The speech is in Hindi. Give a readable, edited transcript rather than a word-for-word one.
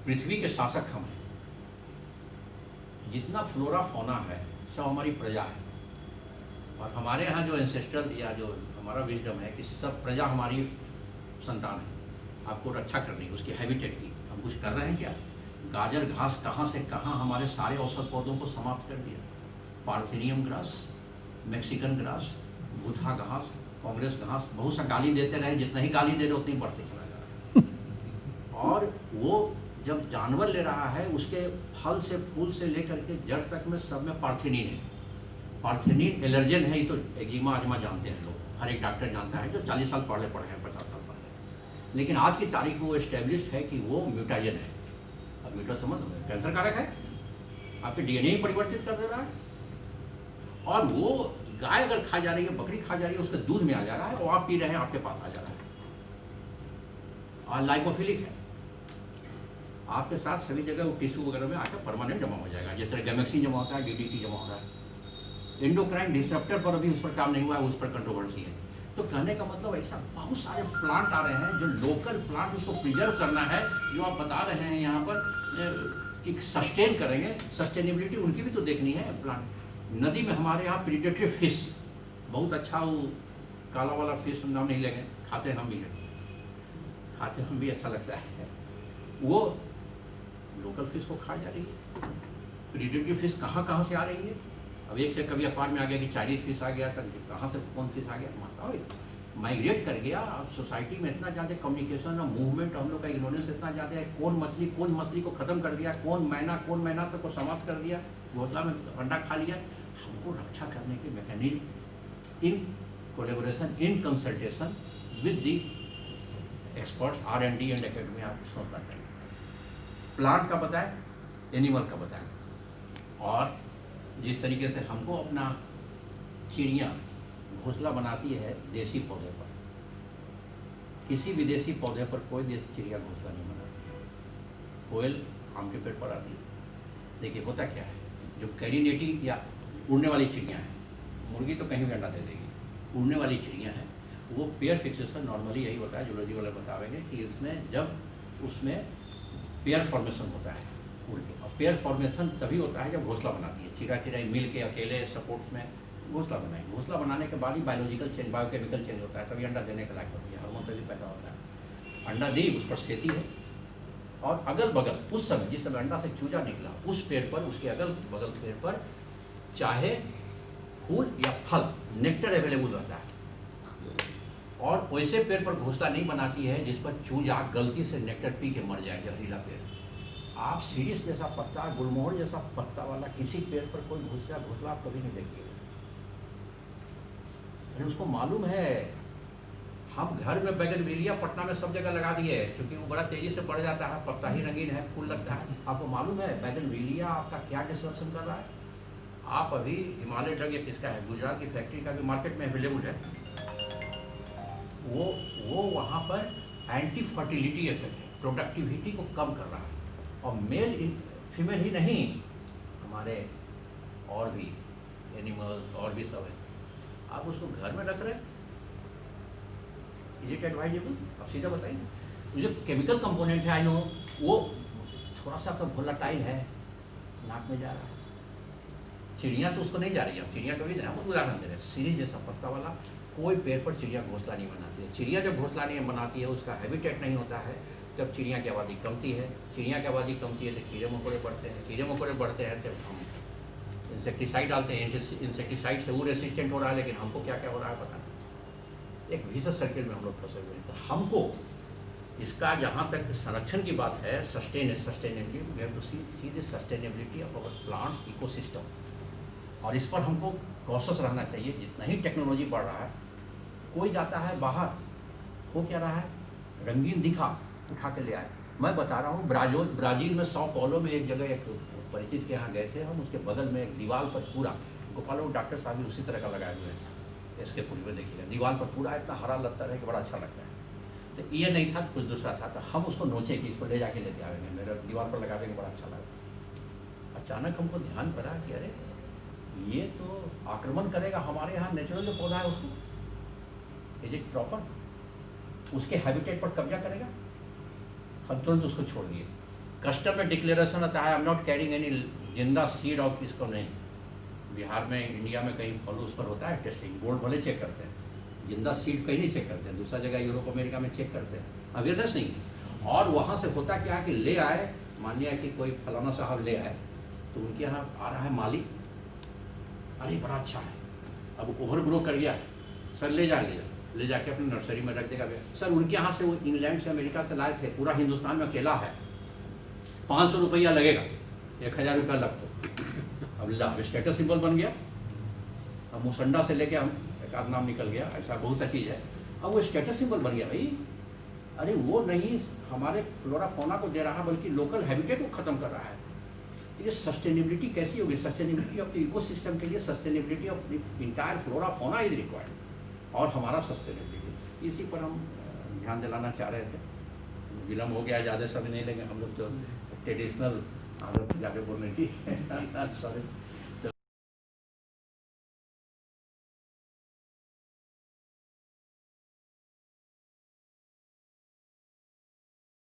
पृथ्वी के शासक हम हैं। जितना फ्लोरा फौना है सब हमारी प्रजा है, और हमारे यहाँ जो एंसेस्ट्रल या जो हमारा विजडम है कि सब प्रजा हमारी संतान है, आपको रक्षा करनी है उसकी हैबिटेट की। हम कुछ कर रहे हैं क्या? गाजर घास कहाँ से कहाँ हमारे सारे औसत पौधों को समाप्त कर दिया। पार्थेनियम ग्रास, मैक्सिकन ग्रास, बुधा घास, कांग्रेस घास, बहुत सा गाली देते रहे, जितना ही गाली दे रहे उतनी बढ़ते चला जा रहा है। और वो जब जानवर ले रहा है उसके फल से फूल से लेकर के जड़ तक में सब में पार्थेनिन है। पार्थेनिन एलर्जेन है, ये तो एक्जिमा आजमा जानते हैं लोग, हर एक डॉक्टर जानता है जो 40 साल पढ़े हैं 50 साल पढ़े। लेकिन आज की तारीख में वो एस्टेब्लिश्ड है कि वो म्यूटाजन है। अब म्यूटा समझ लो, कैंसर कारक है, आपके डीएनए ही परिवर्तित कर दे रहा है। और वो गाय अगर खा जा रही है, बकरी खा जा रही है, उसके दूध में आ जा रहा है और आप पी रहे हैं, आपके पास आ जा रहा है। और लाइपोफिलिक है, आपके साथ सभी जगह वो टिश्यू वगैरह में आकर परमानेंट जमा हो जाएगा, जैसे गैमेक्सिन जमा होता है, डीडीटी जमा होता है। एंडोक्राइन डिसरप्टर पर अभी उस पर काम नहीं हुआ है, उस पर कंट्रोवर्सी है। तो कहने का मतलब ऐसा बहुत सारे प्लांट आ रहे हैं जो लोकल प्लांट, उसको प्रिजर्व करना है, जो आप बता रहे हैं यहाँ पर कि सस्टेन करेंगे, सस्टेनेबिलिटी उनकी भी तो देखनी है। प्लांट नदी में हमारे यहाँ प्रीडेटरी फिश बहुत अच्छा, वो काला वाला फिश नाम नहीं लेंगे, खाते हम भी हैं, खाते हम भी, अच्छा लगता है। वो लोकल फिश को खा जा रही है। प्रीडेटरी फिश कहाँ कहाँ से आ रही है? अब एक से कभी अखबार में आ गया कि चाइनीज फिश आ गया, तब कहाँ से कौन फिश आ गया, माता माइग्रेट कर गया। अब सोसाइटी में इतना ज़्यादा कम्युनिकेशन और मूवमेंट, हम लोग का इग्नोरेंस इतना ज़्यादा है, कौन मछली को ख़त्म कर दिया, कौन मैना तक को समाप्त कर दिया, घोंसला में अंडा खा लिया। हमको रक्षा करने के mechanism in collaboration, in consultation with the experts, R&D and academy आप सोचना चाहिए। प्लांट का बताएं, एनिमल का बताएं। और जिस तरीके से हमको अपना चिड़िया घोंसला बनाती है देसी पौधे पर, किसी विदेशी पौधे पर कोई देसी चिड़िया घोंसला नहीं बनाती है। कोयल आम के पेड़ पर आती है। देखिए होता क्या है, जो कैरिनेटिंग या उड़ने वाली चिड़िया है, मुर्गी तो कहीं भी अंडा दे देगी, उड़ने वाली चिड़िया है, वो पेयर फिक्सेशन नॉर्मली यही होता है, जूलॉजी वाले बतावेंगे कि इसमें जब उसमें पेयर फॉर्मेशन होता है उड़ के, और पेयर फॉर्मेशन तभी होता है जब घोंसला बनाती है। चिड़िया मिल के अकेले सपोर्ट में घोंसला बनाएगी। घोंसला बनाने के बाद ही बायोलॉजिकल चेंज, बायोकेमिकल चेंज होता है, तभी अंडा देने के लायक होती है, हार्मोन तभी पैदा होता है। अंडा दी, उस पर सेती है, और अगल बगल उस समय जिस समय अंडा से चूजा निकला, उस पेड़ पर, उसके अगल बगल पेड़ पर चाहे फूल या फल, नेक्टर अवेलेबल रहता है। और वैसे पेड़ पर घोंसला नहीं बनाती है जिस पर चूजा गलती से नेक्टर पी के मर जाए, जहरीला पेड़। आप सीरियस जैसा पत्ता, गुलमोहर जैसा पत्ता वाला किसी पेड़ पर कोई घोंसला आप कभी नहीं देखिएगा। उसको मालूम है, हम घर में बैगनविलिया पटना में सब जगह लगा दिए क्योंकि वो बड़ा तेजी से बढ़ जाता है, पत्ता ही रंगीन है, फूल लगता है। आपको मालूम है बैगनविलिया आपका क्या डिस्ट्रक्शन कर रहा है? आप अभी हिमालय ड्रग या किसका है, गुजरात की फैक्ट्री का भी मार्केट में अवेलेबल है, वो वहाँ पर एंटी फर्टिलिटी इफेक्ट है, प्रोडक्टिविटी को कम कर रहा है। और मेल फीमेल ही नहीं, हमारे और भी एनिमल्स और भी सब है, आप उसको घर में रख रहे हैं, इज इट एडवाइजेबल? आप सीधा बताइए। जो केमिकल कंपोनेंट है, आई नो, वो थोड़ा सा तो वोलेटाइल है, नाक में जा रहा है। चिड़िया तो उसको नहीं जा रही है, चिड़िया कभी नहीं, हम उदाहरण दे रहे हैं, सीरीज जैसा पत्ता वाला कोई पेड़ पर चिड़िया घोंसला नहीं बनाती है। चिड़िया जब घोंसला नहीं बनाती है, उसका हैबिटेट नहीं होता है, जब चिड़िया की आबादी कमती है। चिड़िया की आबादी कमती है तो कीड़े मकोड़े बढ़ते हैं, कीड़े मकोड़े बढ़ते हैं तो हम इंसेक्टिसाइड डालते हैं, इंसेक्टिसाइड से वो रेसिस्टेंट हो रहा है, लेकिन हमको क्या क्या हो रहा है पता नहीं। एक विशेष सर्किल में हम लोग फंसे हुए हैं। तो हमको इसका जहाँ तक संरक्षण की बात है, sustainability, we have to see the sustainability of our plants ecosystem, और इस पर हमको कॉशियस रहना चाहिए। जितना ही टेक्नोलॉजी बढ़ रहा है, कोई जाता है बाहर, वो क्या रहा है, रंगीन दिखा, उठा के ले आए। मैं बता रहा हूँ, ब्राज़ील में सौ पौलो में एक जगह एक परिचित के यहाँ गए थे हम, उसके बगल में एक दीवार पर पूरा गोपालो डॉक्टर साहब भी उसी तरह का लगाए हुए हैं, इसके पूरी में देखिएगा, दीवार पर पूरा इतना हरा लगता है कि बड़ा अच्छा लगता है। तो ये नहीं था, कुछ दूसरा था, तो हम उसको नोचे कि इसको ले जाके लेते आएंगे, मेरे दीवार पर लगा देंगे, बड़ा अच्छा लगा। अचानक हमको ध्यान पड़ा कि अरे ये तो आक्रमण करेगा हमारे यहाँ नेचुरल जो पौधा है उसको, इज इट प्रॉपर, उसके हैबिटेट पर कब्जा करेगा। हम तुरंत उसको छोड़ दिए, कस्टम में डिक्लेरेशन आता है, I am not carrying any जिंदा सीड ऑफ इसको नहीं। बिहार में, इंडिया में कहीं फॉलो उस पर होता है टेस्टिंग, बोर्ड भले चेक करते हैं, जिंदा सीड कहीं नहीं चेक करते हैं, दूसरा जगह यूरोप अमेरिका में चेक करते हैं, अवेयरनेस नहीं है। और वहाँ से होता क्या है कि ले आए, मानिए कि कोई फलाना साहब ले आए, तो उनके यहाँ आ रहा है माली, अरे बड़ा अच्छा है, अब ओवर ग्रो कर गया, सर ले जाके अपनी नर्सरी में रख देगा। सर उनके यहाँ से वो इंग्लैंड से अमेरिका से लाए थे, पूरा हिंदुस्तान में अकेला है, 500 रुपया लगेगा, 1000 रुपया लग तो अब ला स्टेटस सिंबल बन गया। अब मुसंडा से लेके हम एक आध नाम निकल गया, ऐसा बहुत सा चीज़ है, अब वो स्टेटस सिंबल बन गया भाई। अरे वो नहीं हमारे फ्लोरा फौना को दे रहा, बल्कि लोकल हैबिटेट को ख़त्म कर रहा है। ये सस्टेनेबिलिटी कैसी होगी? सस्टेनेबिलिटी ऑफ द इकोसिस्टम के लिए sustainability of the entire flora fauna is required, और हमारा सस्टेनेबिलिटी, इसी पर हम ध्यान दिलाना चाह रहे थे। विलम्ब हो गया, ज़्यादा समय नहीं लेंगे हम लोग, तो ट्रेडिशनल आदत जाके बोलने की सॉरी।